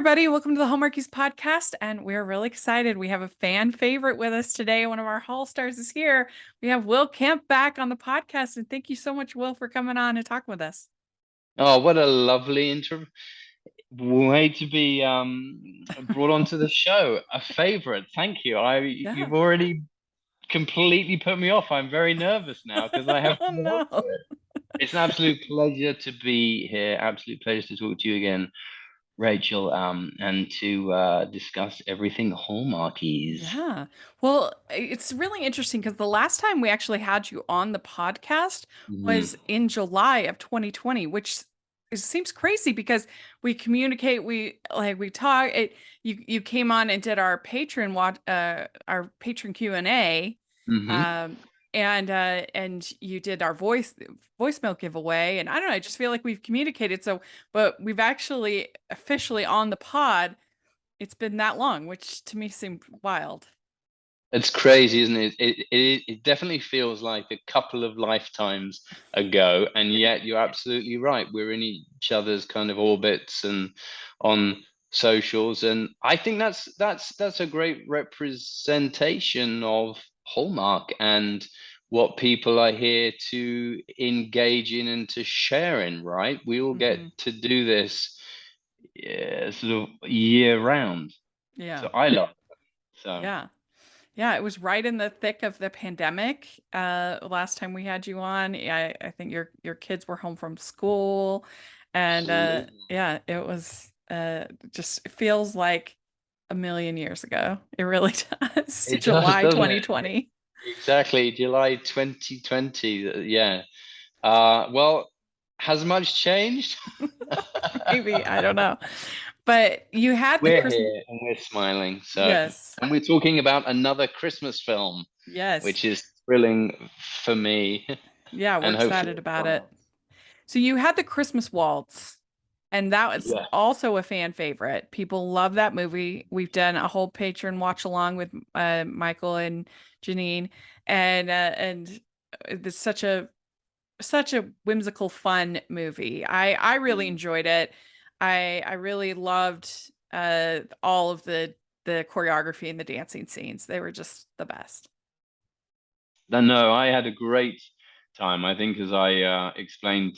everybody. Welcome to the Hallmarkies podcast. And we're really excited. We have a fan favorite with us today. One of our Hall stars is here. We have Will Kemp back on the podcast. And thank you so much, Will, for coming on and talking with us. Oh, what a lovely way to be brought onto the show. A favorite. Thank you. Yeah. You've already completely put me off. I'm very nervous now because I have to Oh, live up to no. it. It's an absolute pleasure to be here. Absolute pleasure to talk to you again, Rachel, and to discuss everything Hallmarkies. Yeah. Well, it's really interesting because the last time we actually had you on the podcast was Mhm. in July of 2020, which seems crazy because we communicate, we talk. You came on and did our patron Q&A, Mhm. um, and you did our voicemail giveaway, and I don't know, I just feel like we've communicated. So, but we've actually officially on the pod. It's been that long, which to me seemed wild. It's crazy, isn't it? It definitely feels like a couple of lifetimes ago, and yet you're absolutely right. We're in each other's kind of orbits and on socials, and I think that's a great representation of Hallmark and what people are here to engage in and to share in, right? We all get Hmm. to do this, yeah, sort of year round. Yeah. So I love it. So. Yeah. Yeah. It was right in the thick of the pandemic. Last time we had you on, I think your kids were home from school. And Absolutely. yeah, it was just it feels like a million years ago. It really does. It does, July doesn't it? 2020. Exactly, July 2020. Yeah. Well, has much changed? Maybe, I don't know. But you had the We're Christmas. here and we're smiling. So, Yes. and we're talking about another Christmas film, Yes. which is thrilling for me Yeah, we're and hopefully excited as about it. well. So you had the Christmas Waltz, and that was Yeah. also a fan favorite. People love that movie. We've done a whole patron watch along with Michael and Janine, and it's such a whimsical, fun movie. I really Mm. enjoyed it. I really loved all of the choreography and the dancing scenes. They were just the best. No, I had a great time. I think as I explained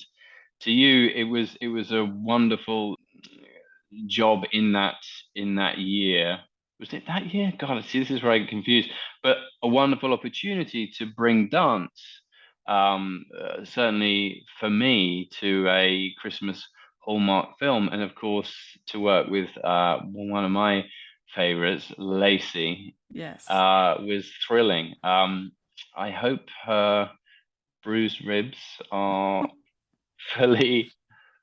to you, it was a wonderful job in that year. Was it that year? God, see, this is where I get confused. But a wonderful opportunity to bring dance, certainly for me, to a Christmas Hallmark film, and of course to work with one of my favorites, Lacey, Yes. was thrilling. I hope her bruised ribs are fully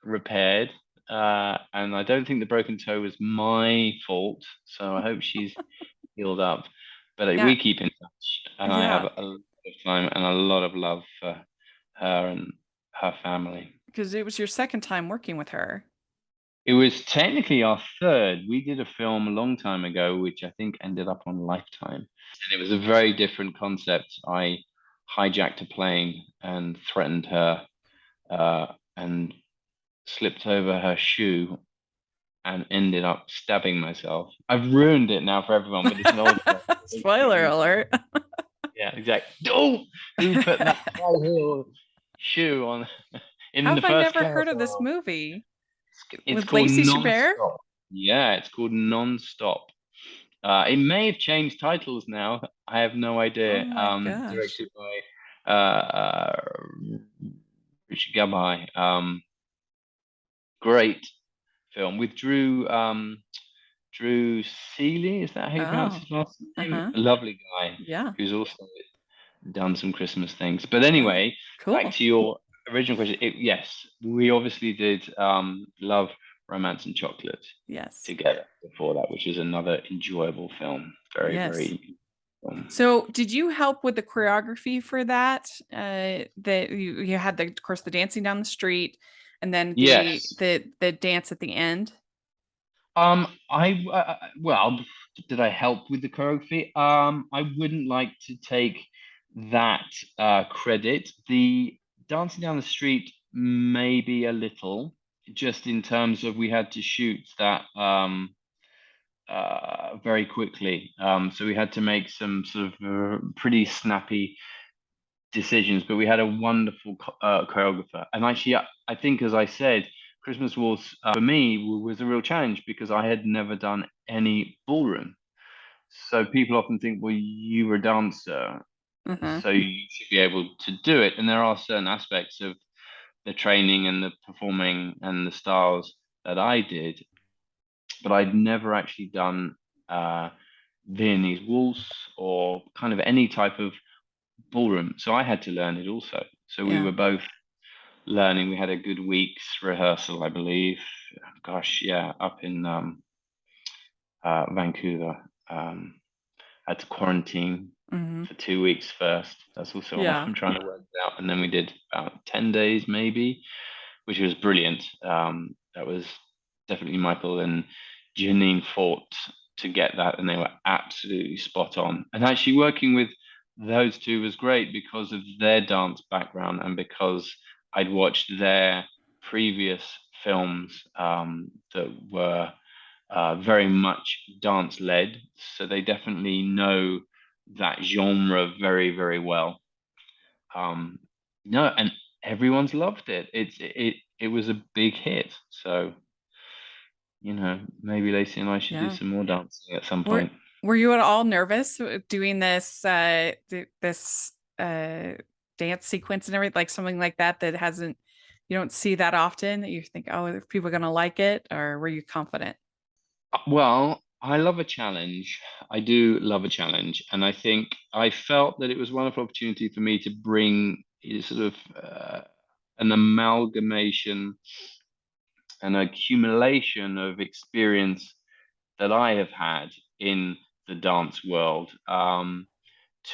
repaired. And I don't think the broken toe was my fault, so I hope she's healed up. But Yeah. we keep in touch, and I have Yeah. a lot of time and a lot of love for her and her family. Because it was your second time working with her. It was technically our third. We did a film a long time ago, which I think ended up on Lifetime. And it was a very different concept. I hijacked a plane and threatened her and slipped over her shoe and ended up stabbing myself. I've ruined it now for everyone, but it's an old film. Spoiler alert. Yeah, exactly. Oh, who put that high heel shoe on How in the have I first never class? heard of this Oh, movie it's with called Lacey Chabert? Non-Stop. Yeah, it's called Non-Stop. It may have changed titles now. I have no Oh idea. my gosh. Directed by Richard Gabai. Great film with Drew Seeley. Is that how you pronounce Oh, his last name? uh-huh. A lovely guy Yeah. who's also done some Christmas things. But Oh, anyway, back cool. to your original question. Yes, we obviously did Love, Romance, and Chocolate Yes. together before that, which is another enjoyable film. Very, Yes. very. So, did you help with the choreography for that? That you had of course, the dancing down the street, and then the Yes. the the dance at the end. Well, did I help with the choreography? I wouldn't like to take that credit. The dancing down the street, maybe a little. just in terms of we had to shoot that very quickly. So we had to make some sort of pretty snappy decisions, but we had a wonderful choreographer. And actually, I think, as I said, Christmas Waltz for me was a real challenge because I had never done any ballroom. So people often think, well, you were a dancer, Uh-huh. so you should be able to do it. And there are certain aspects of the training and the performing and the styles that I did, but I'd never actually done uh, Viennese waltz or kind of any type of ballroom. So I had to learn it also. So we Yeah. were both learning. We had a good week's rehearsal, I believe. Gosh, yeah, up in Vancouver. Had to quarantine Hmm. for 2 weeks first. That's also what Yeah. I'm trying to work out. And then we did about 10 days maybe, which was brilliant. That was definitely Michael and Janine fought to get that, and they were absolutely spot on. And actually, working with those two was great because of their dance background and because I'd watched their previous films that were very much dance led. So they definitely know that genre very, very well. Um, no, and everyone's loved it. It was a big hit. So, maybe Lacey and I should do Yeah. some more dancing at some Were point. were you at all nervous doing this dance sequence and everything, like something like that that hasn't you don't see that often that you think, oh, are people gonna like it, or were you confident? Well, I love a challenge. I do love a challenge, and I think I felt that it was a wonderful opportunity for me to bring sort of an amalgamation, an accumulation of experience that I have had in the dance world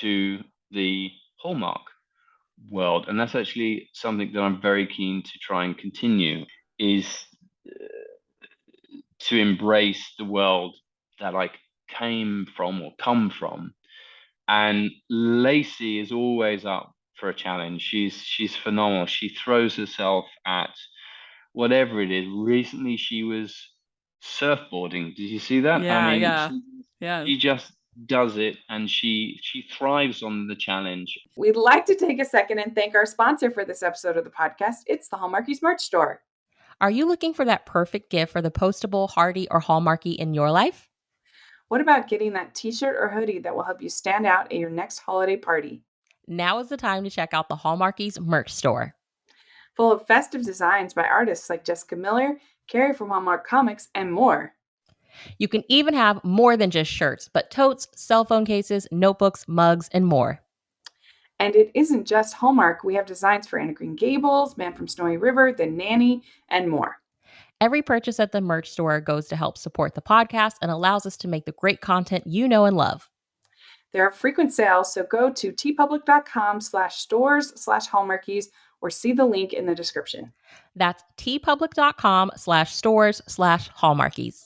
to the Hallmark world, and that's actually something that I'm very keen to try and continue. Is to embrace the world that I came from or come from. And Lacey is always up for a challenge. She's phenomenal. She throws herself at whatever it is. Recently, she was surfboarding. Did you see that? I Yeah, mean, yeah, yeah. she just does it, and she thrives on the challenge. We'd like to take a second and thank our sponsor for this episode of the podcast. It's the Hallmarkies merch store. Are you looking for that perfect gift for the postable, hardy, or hallmarky in your life? What about getting that t-shirt or hoodie that will help you stand out at your next holiday party? Now is the time to check out the Hallmarkies merch store. Full of festive designs by artists like Jessica Miller, Carrie from Hallmark Comics, and more. You can even have more than just shirts, but totes, cell phone cases, notebooks, mugs, and more. And it isn't just Hallmark. We have designs for Anna Green Gables, Man from Snowy River, The Nanny, and more. Every purchase at the merch store goes to help support the podcast and allows us to make the great content you know and love. There are frequent sales, so go to tpublic.com/stores/hallmarkies or see the link in the description. That's tpublic.com/stores/hallmarkies.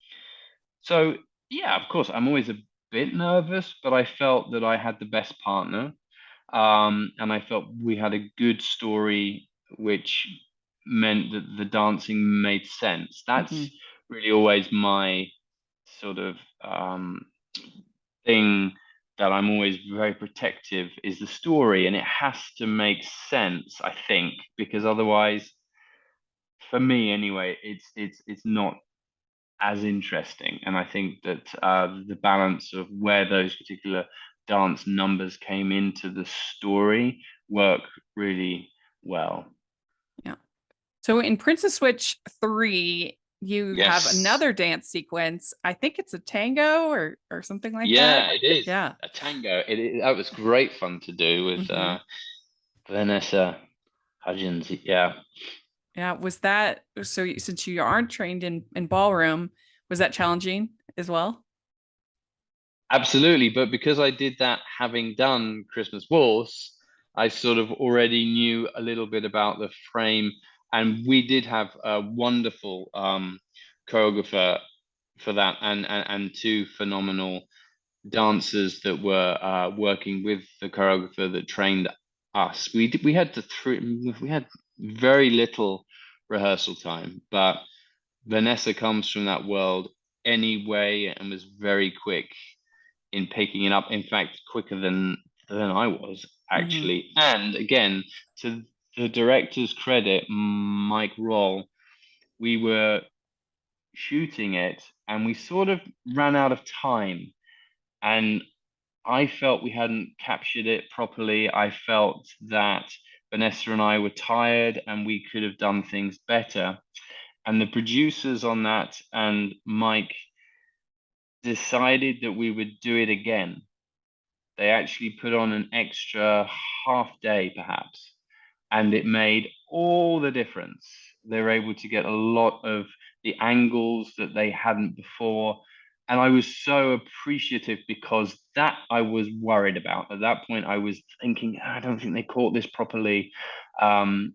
So yeah, of course, I'm always a bit nervous, but I felt that I had the best partner. And I felt we had a good story, which meant that the dancing made sense. Hmm. That's really always my sort of thing that I'm always very protective is the story, and it has to make sense, I think, because otherwise, for me anyway, it's not as interesting. And I think that the balance of where those particular dance numbers came into the story work really well. Yeah. So in Princess Switch 3, you have Yes. another dance sequence. I think it's a tango or something like that. Yeah, it is Yeah. a tango. That was great fun to do with Hmm. Vanessa Hudgens. Yeah, Yeah. Was that so? Since you aren't trained in ballroom, was that challenging as well? absolutely. But because I did that having done Christmas Waltz, I sort of already knew a little bit about the frame, and we did have a wonderful choreographer for that, and two phenomenal dancers that were working with the choreographer that trained us. We had very little rehearsal time. But Vanessa comes from that world anyway and was very quick in picking it up. In fact, quicker than I was actually. And again, to the director's credit, Mike Roll, we were shooting it and we sort of ran out of time. And I felt we hadn't captured it properly. I felt that Vanessa and I were tired and we could have done things better. And the producers on that and Mike decided that we would do it again. They actually put on an extra half day, perhaps, and it made all the difference. They were able to get a lot of the angles that they hadn't before. And I was so appreciative because that I was worried about. At that point, I was thinking, I don't think they caught this properly. And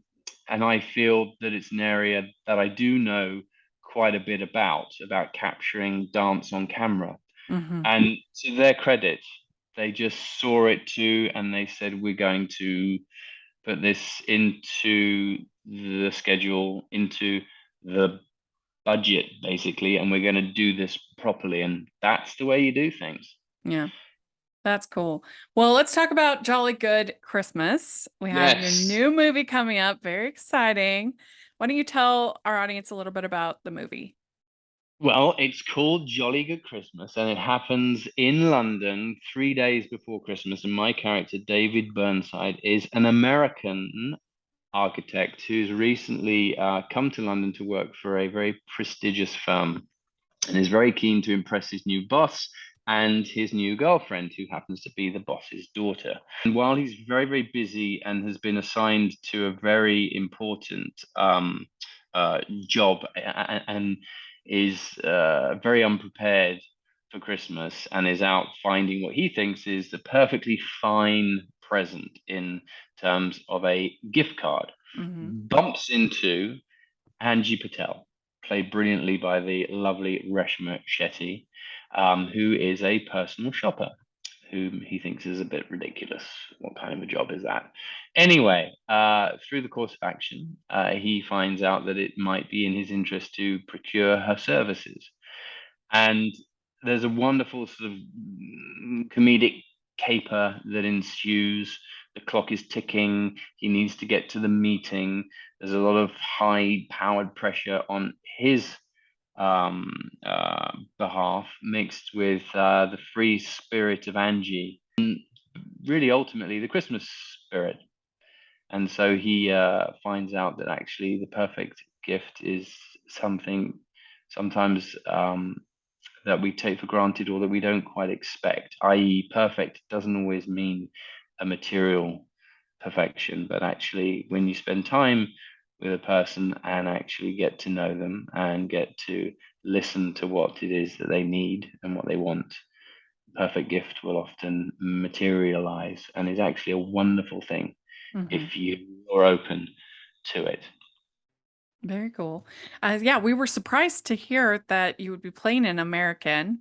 I feel that it's an area that I do know quite a bit about capturing dance on camera. And to their credit, they just saw it too, and they said, we're going to put this into the schedule, into the budget, basically, and we're going to do this properly. And that's the way you do things. Yeah. That's cool. Well, let's talk about Jolly Good Christmas. We have your Yes. new movie coming up. Very exciting. Why don't you tell our audience a little bit about the movie? Well, it's called Jolly Good Christmas, and it happens in London 3 days before Christmas. And my character, David Burnside, is an American architect who's recently come to London to work for a very prestigious firm and is very keen to impress his new boss and his new girlfriend, who happens to be the boss's daughter. And while he's very, very busy and has been assigned to a very important job and is very unprepared for Christmas and is out finding what he thinks is the perfectly fine present in terms of a gift card, bumps into Angie Patel, played brilliantly by the lovely Reshma Shetty, who is a personal shopper, whom he thinks is a bit ridiculous. What kind of a job is that? Anyway, through the course of action, he finds out that it might be in his interest to procure her services. And there's a wonderful sort of comedic caper that ensues. The clock is ticking. He needs to get to the meeting. There's a lot of high-powered pressure on his behalf, mixed with the free spirit of Angie, and really ultimately the Christmas spirit. And so he finds out that actually the perfect gift is something sometimes that we take for granted or that we don't quite expect, i.e., perfect doesn't always mean a material perfection, but actually when you spend time with a person and actually get to know them and get to listen to what it is that they need and what they want, perfect gift will often materialize and is actually a wonderful thing if you are open to it. Very cool. Yeah, we were surprised to hear that you would be playing an American,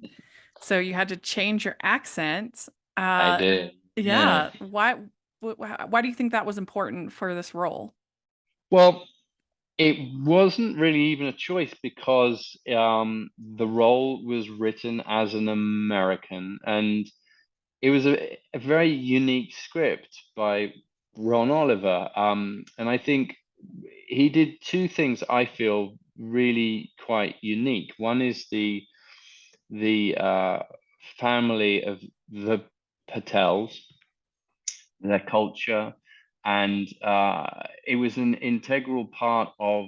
so you had to change your accent. I did. Yeah. Why do you think that was important for this role? Well, it wasn't really even a choice because the role was written as an American, and it was a very unique script by Ron Oliver. And I think he did two things I feel really quite unique. One is the family of the Patels, their culture, and it was an integral part of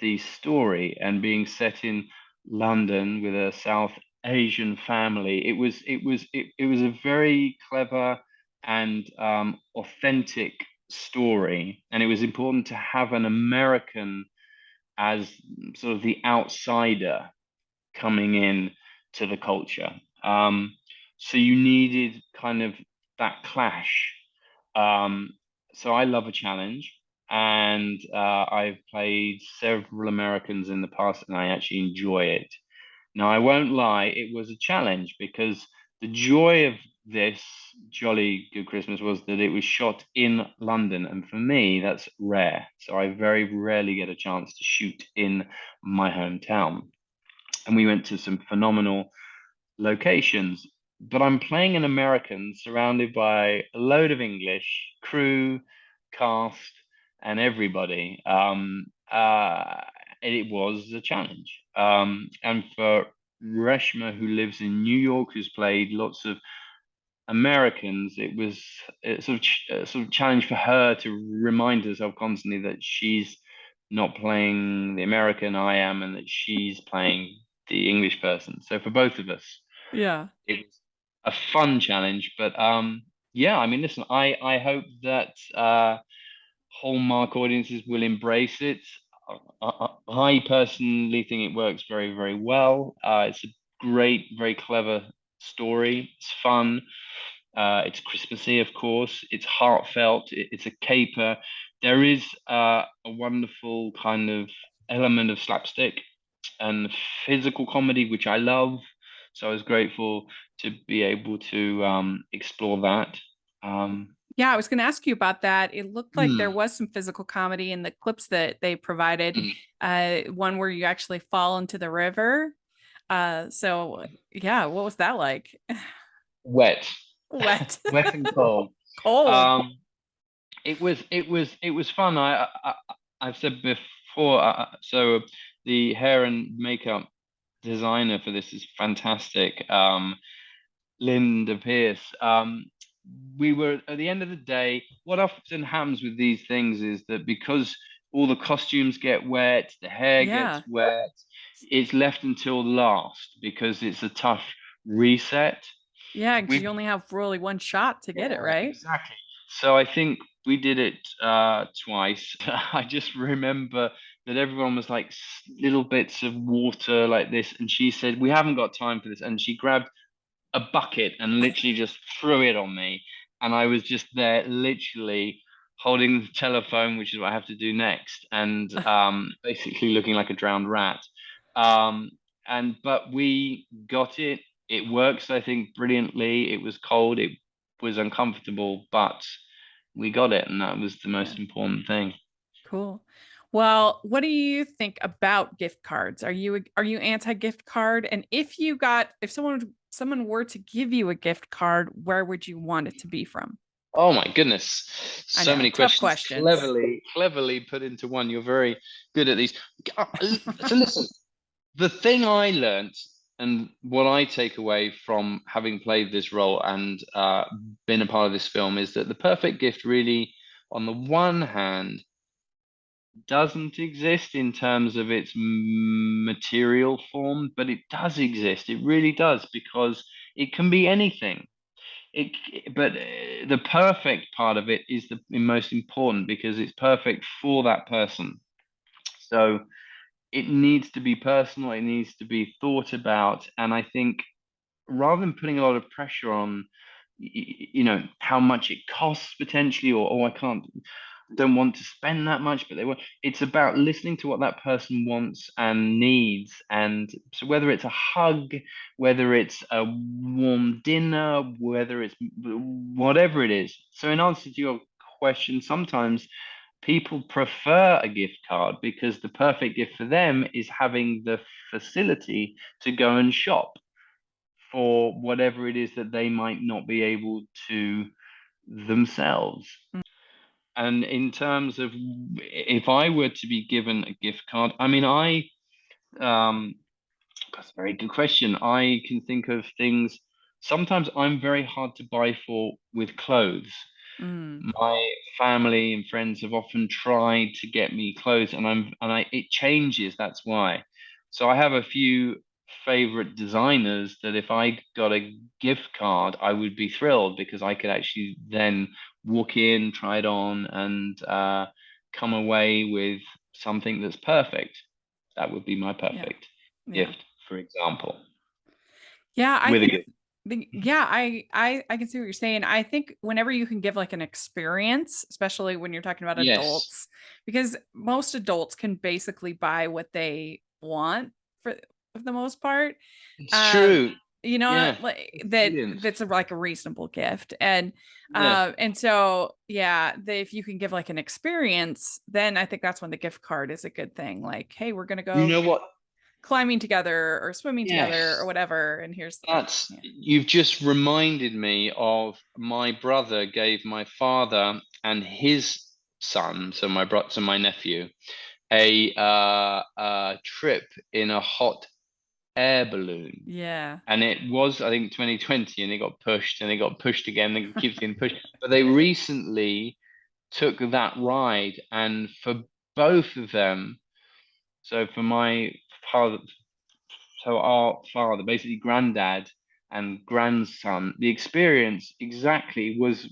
the story. And being set in London with a South Asian family, it was a very clever and authentic story, and it was important to have an American as sort of the outsider coming in to the culture. So you needed kind of that clash. So I love a challenge, and I've played several Americans in the past, and I actually enjoy it. Now, I won't lie, it was a challenge because the joy of this Jolly Good Christmas was that it was shot in London, and for me, that's rare. So I very rarely get a chance to shoot in my hometown. And we went to some phenomenal locations. But I'm playing an American surrounded by a load of English, crew, cast, and everybody. And it was a challenge. And for Reshma, who lives in New York, who's played lots of Americans, it was a sort of challenge for her to remind herself constantly that she's not playing the American I am, and that she's playing the English person. So for both of us, Yeah. it was a fun challenge. But yeah, I mean, listen, I hope that Hallmark audiences will embrace it. I personally think it works very, very well. It's a great, very clever story. It's fun. It's Christmassy, of course. It's heartfelt. It's a caper. There is a wonderful kind of element of slapstick and physical comedy, which I love. So I was grateful to be able to explore that. Yeah, I was going to ask you about that. It looked like there hmm, was some physical comedy in the clips that they provided. One where you actually fall into the river. So yeah, what was that like? Wet, Wet, wet and cold. cold. Um, it was fun. I've said before. So the hair and makeup designer for this is fantastic. Linda Pierce. We were at the end of the day, what often happens with these things is that because all the costumes get wet, the hair gets Yeah. wet, it's left until last because it's a tough reset. Yeah, because We you only have really one shot to get it, Yeah, right? exactly. So I think we did it twice. I just remember that everyone was like little bits of water like this, and she said, "We haven't got time for this," and she grabbed a bucket and literally just threw it on me. And I was just there, literally holding the telephone, which is what I have to do next, and basically looking like a drowned rat. Um, but we got it. It works, I think, brilliantly. It was cold. It was uncomfortable, but we got it, and that was the Yeah. most important thing. Cool. Well, what do you think about gift cards? Are you anti-gift card? And if someone were to give you a gift card, where would you want it to be from? Oh my goodness. I So know, many tough questions questions. cleverly put into one. You're very good at these. So listen, the thing I learnt and what I take away from having played this role and been a part of this film is that the perfect gift really, on the one hand, doesn't exist in terms of its material form, but it does exist. It really does, because it can be anything. It, but the perfect part of it is the most important because it's perfect for that person. So it needs to be personal, it needs to be thought about. And I think rather than putting a lot of pressure on, how much it costs potentially, or oh, don't want to spend that much, but they want. It's about listening to what that person wants and needs, and so whether it's a hug, whether it's a warm dinner, whether it's whatever it is. So in answer to your question, sometimes people prefer a gift card because the perfect gift for them is having the facility to go and shop for whatever it is that they might not be able to themselves. And in terms of if I were to be given a gift card, I mean, um, that's a very good question. I can think of things. Sometimes I'm very hard to buy for with clothes. Mm, My family and friends have often tried to get me clothes, and it changes. That's why. So I have a few favorite designers that if I got a gift card, I would be thrilled because I could actually then walk in, try it on, and come away with something that's perfect. That would be my yeah. perfect Yeah. gift, for example, Yeah, I with a think gift. yeah, I can see what you're saying. I think whenever you can give like an experience, especially when you're talking about Yes, adults, because most adults can basically buy what they want for the most part. it's Um, true. you know, Yeah, like that's brilliant. that's like a reasonable gift. And Yeah. so yeah, if you can give like an experience, then I think that's when the gift card is a good thing. Like, hey, we're gonna You go know what? climbing together or swimming together or Yes. whatever, and here's the gift. That's Yeah. you've just reminded me of my brother gave my father and his son, so my brother, so my nephew, a trip in a hot air balloon. Yeah. And it was, I think, 2020, and it got pushed, and it got pushed again, and it keeps getting pushed. But they recently took that ride, and for both of them, so for my father, so our father, basically granddad and grandson, the experience exactly was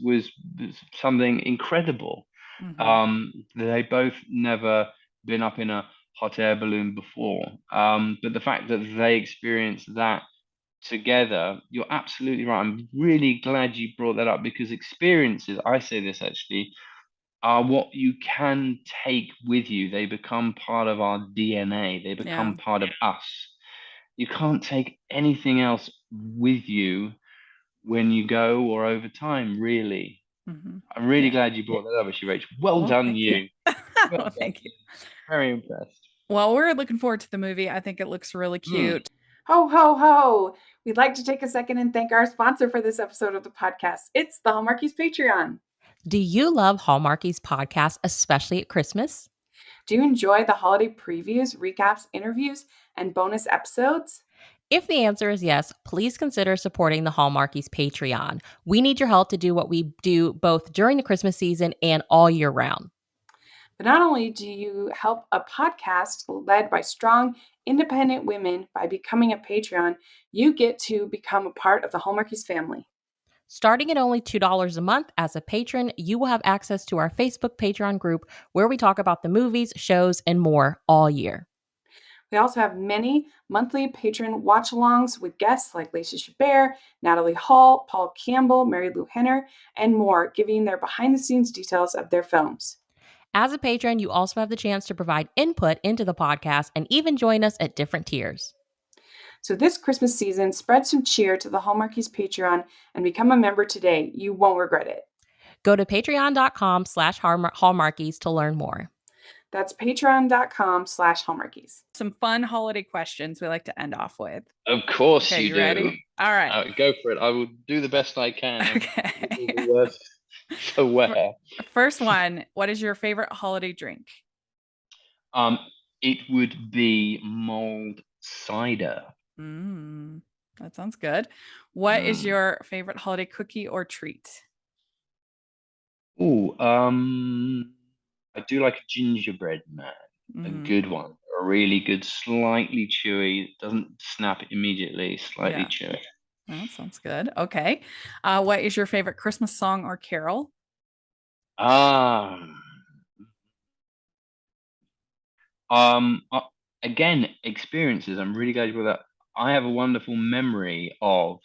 something incredible. Hmm. They both never been up in a hot air balloon before. But the fact that they experienced that together, you're absolutely right. I'm really glad you brought that up because experiences, I say this actually, are what you can take with you. They become part of our DNA, they Yeah. become part of us. You can't take anything else with you when you go or over time, really. Hmm. I'm really Yeah. glad you brought that up, actually, Rachel. Well Well, done, thank you. you. Well Well, done, thank you. you. Very impressed. Well, we're looking forward to the movie. I think it looks really Hmm. cute. Ho, ho, ho. We'd like to take a second and thank our sponsor for this episode of the podcast. It's the Hallmarkies Patreon. Do you love Hallmarkies podcast, especially at Christmas? Do you enjoy the holiday previews, recaps, interviews, and bonus episodes? If the answer is yes, please consider supporting the Hallmarkies Patreon. We need your help to do what we do both during the Christmas season and all year round. But not only do you help a podcast led by strong, independent women by becoming a Patreon, you get to become a part of the Hallmarkies family. Starting at only $2 a month as a patron, you will have access to our Facebook Patreon group where we talk about the movies, shows, and more all year. We also have many monthly patron watch alongs with guests like Lacey Chabert, Natalie Hall, Paul Campbell, Mary Lou Henner, and more, giving their behind the scenes details of their films. As a patron, you also have the chance to provide input into the podcast and even join us at different tiers. So this Christmas season, spread some cheer to the Hallmarkies Patreon and become a member today. You won't regret it. Go to patreon.com/hallmarkies to learn more. That's patreon.com/Hallmarkies. Some fun holiday questions we like to end off with. Of course Okay, you you do. ready? All right. Go for it. I will do the best I can. And it will Okay. be worth the wear. First one, what is your favorite holiday drink? Um, it would be mulled cider. Mm, that sounds good. What is your favorite holiday cookie or treat? Oh, I do like a gingerbread man, a Mm, good one, a really good, slightly chewy, doesn't snap immediately, slightly yeah, chewy. that sounds good. Okay. What is your favorite Christmas song or carol? Ah, um, uh, again, experiences. I'm really glad you brought that. I have a wonderful memory of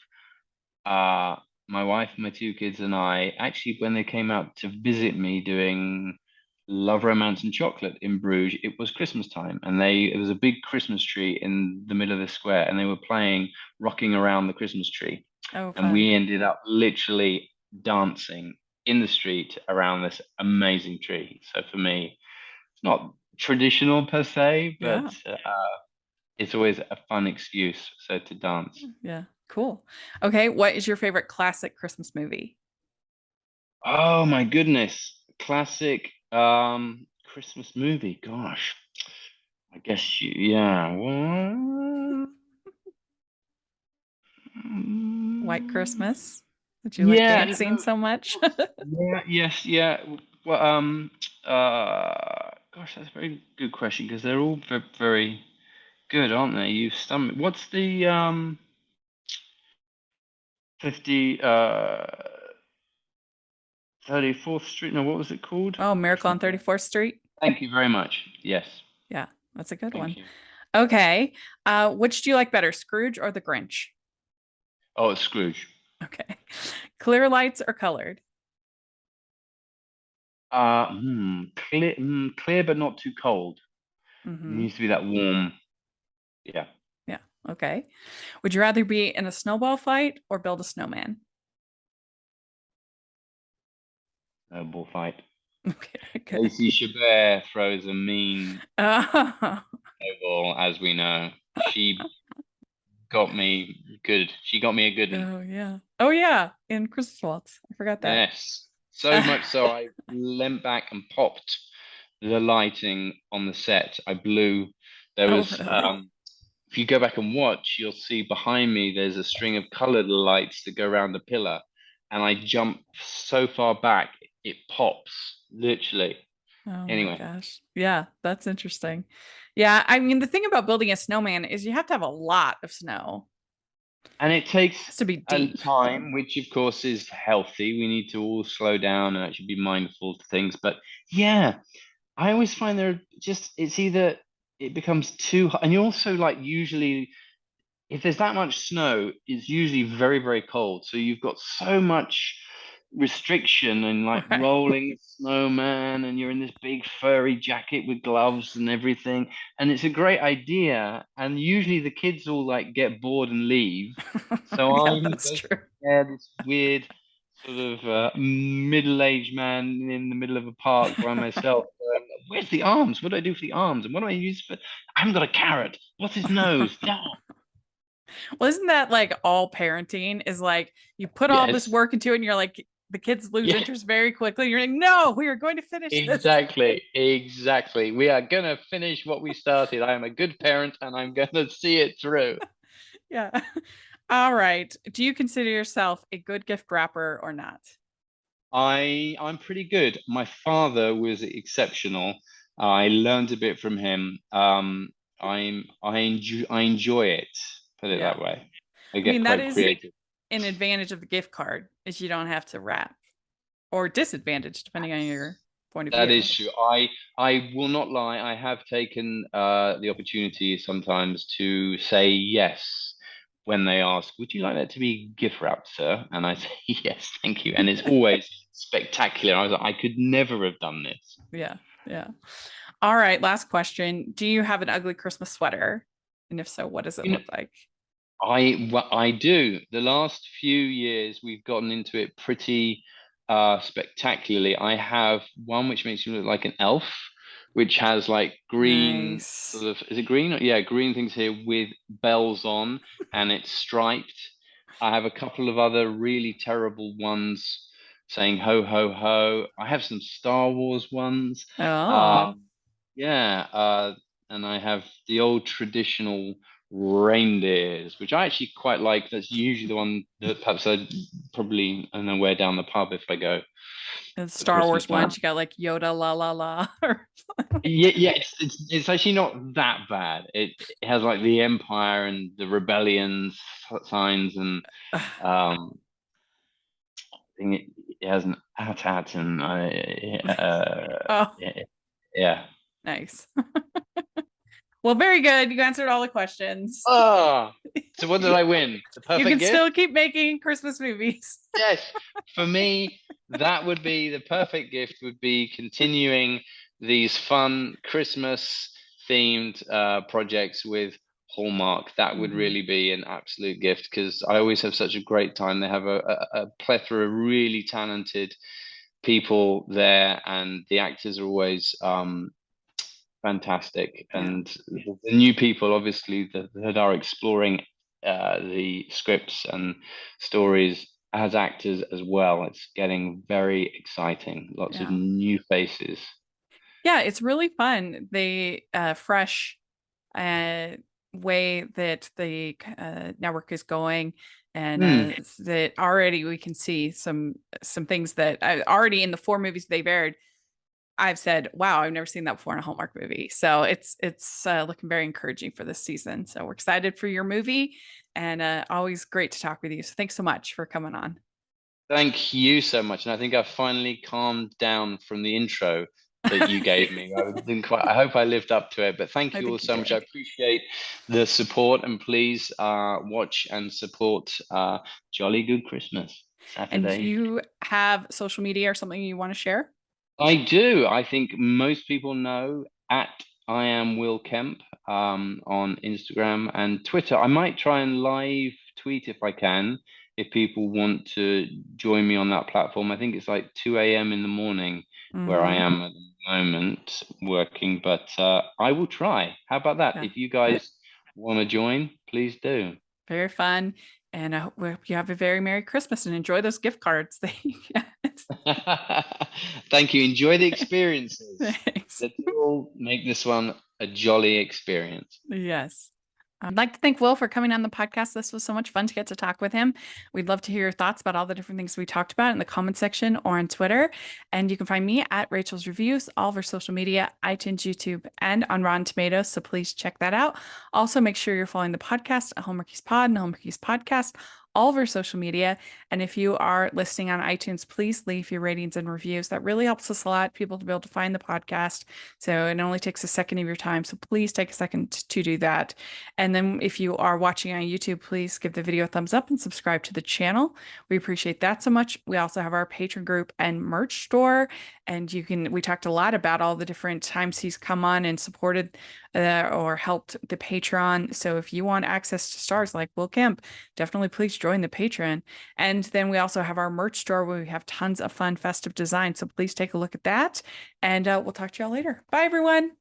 uh my wife, my two kids, and I actually when they came out to visit me doing Love, Romance, and Chocolate in Bruges. It was Christmas time, and it was a big Christmas tree in the middle of the square, and they were playing "Rocking Around the Christmas Tree," Oh, and fun. we ended up literally dancing in the street around this amazing tree. So for me, it's not traditional per se, but Yeah. it's always a fun excuse so to dance. Yeah. Cool. Okay. What is your favorite classic Christmas movie? Oh my goodness. Classic Christmas movie. Gosh. I guess yeah. White Christmas. Did you like Yeah, dancing no. so much? Yeah, yes, yeah. Well, gosh, that's a very good question because they're all very good, aren't they? You stomach. What's the 50 34th Street? No, what was it called? Oh, Miracle on Christmas. 34th Street. Thank you very much. Yes, Yeah, that's a good thank one. you. Okay. Which do you like better, Scrooge or the Grinch? Oh, it's Scrooge. Okay. Clear lights or colored? Clear but not too cold. It Mm-hmm. needs to be that warm. Yeah. Yeah. Okay. Would you rather be in a snowball fight or build a snowman? Snowball fight. Okay, good. Lacey Chabert throws a mean Oh, snowball, as we know. She got me good. She got me a good one. oh yeah. Oh yeah, in Christmas Waltz. I forgot that. Yes. So much so I leant back and popped the lighting on the set. I blew. There Oh was really? if you go back and watch, you'll see behind me there's a string of colored lights that go around the pillar. And I jump so far back, it pops, literally. Oh my Anyway, gosh. Yeah, that's interesting. Yeah, I mean the thing about building a snowman is you have to have a lot of snow. and it It takes has to be a deep. time, which of course is healthy. We need to all slow down and actually be mindful to things. But yeah, I always find there are just it's either it becomes too hot, and you also like usually if there's that much snow, it's usually very, very cold. So you've got so much restriction and like Right. rolling a snowman, and you're in this big furry jacket with gloves and everything. And it's a great idea. And usually the kids all like get bored and leave. So Yeah, I'm that's basically true. this weird sort of middle-aged man in the middle of a park by myself. Where's the arms? What do I do for the arms? And what do I use for? I haven't got a carrot. What's his nose? No. Well, isn't that like all parenting is like you put all this Yes. work into it and you're like the kids lose Yeah, interest very quickly. You're like, no, we are going to finish this. exactly. Exactly. We are going to finish what we started. I am a good parent and I'm going to see it through. Yeah. All right. Do you consider yourself a good gift wrapper or not? I'm pretty good. My father was exceptional. I learned a bit from him. I enjoy it. Put it Yeah. that way. I I get mean, that quite is creative. an advantage of the gift card is you don't have to wrap or disadvantage depending on your point of That view. is true. I will not lie. I have taken the opportunity sometimes to say yes when they ask, "Would you like that to be gift wrapped, sir?" And I say, "Yes, thank you." And it's always spectacular. I was like, I could never have done this. Yeah. Yeah. All right. Last question. Do you have an ugly Christmas sweater? And if so, what does it You know, look like? I do. The last few years we've gotten into it pretty spectacularly. I have one which makes you look like an elf, which has like green Nice. sort of is it green? Yeah, green things here with bells on and it's striped. I have a couple of other really terrible ones saying ho ho ho. I have some Star Wars ones. Oh, Um, yeah, and I have the old traditional reindeers, which I actually quite like. That's usually the one that perhaps I'd probably I don't know wear down the pub if I go the for Star Christmas Wars time. ones, you got like Yoda la la la. Yeah, yeah, it's actually not that bad. It has like the Empire and the Rebellion signs, and um, I think it has an AT-AT, and Oh, yeah, yeah. nice. Well, very good. You answered all the questions. Oh, so what did I win? The You perfect can gift? still keep making Christmas movies. Yes, for me, that would be the perfect gift, would be continuing these fun Christmas themed projects with Hallmark. That would Mhm. really be an absolute gift because I always have such a great time. They have a plethora of really talented people there, and the actors are always fantastic. Yeah, And the new people, obviously, that are exploring the scripts and stories as actors as well. It's getting very exciting. Lots of yeah, new faces. yeah. It's really fun. The fresh uh, way that the network is going, and Hmm. that already we can see some things that already in the four movies they've aired. I've said, "Wow, I've never seen that before in a Hallmark movie." So it's looking very encouraging for this season. So we're excited for your movie, and always great to talk with you. So thanks so much for coming on. Thank you so much. And I think I finally calmed down from the intro that you gave me. I didn't quite, I hope I lived up to it, but thank I you all think you so much. I did. appreciate the support, and please watch and support Jolly Good Christmas And do Saturday. you have social media or something you want to share? I do. I think most people know at I am Will Kemp on Instagram and Twitter. I might try and live tweet if I can, if people want to join me on that platform. I think it's like 2 a.m. in the morning where I am at the moment working, but I will try. How about that? Yeah. If you guys want to join, please do. Very fun. And I hope you have a very Merry Christmas and enjoy those gift cards that you get. Thank you. Enjoy the experiences. Thanks. Let's all make this one a jolly experience. Yes. I'd like to thank Will for coming on the podcast. This was so much fun to get to talk with him. We'd love to hear your thoughts about all the different things we talked about in the comment section or on Twitter. And you can find me at Rachel's Reviews, all of our social media, iTunes, YouTube, and on Rotten Tomatoes. So please check that out. Also, make sure you're following the podcast at Hallmarkies Pod and Hallmarkies Podcast, all of our social media. And if you are listening on iTunes, please leave your ratings and reviews. That really helps us a lot, people to be able to find the podcast. So it only takes a second of your time. So please take a second to do that. And then if you are watching on YouTube, please give the video a thumbs up and subscribe to the channel. We appreciate that so much. We also have our patron group and merch store. And we talked a lot about all the different times he's come on and supported or helped the Patreon. So if you want access to stars like Will Kemp, definitely please join the Patreon. And then we also have our merch store where we have tons of fun festive design. So please take a look at that. And we'll talk to y'all later. Bye, everyone.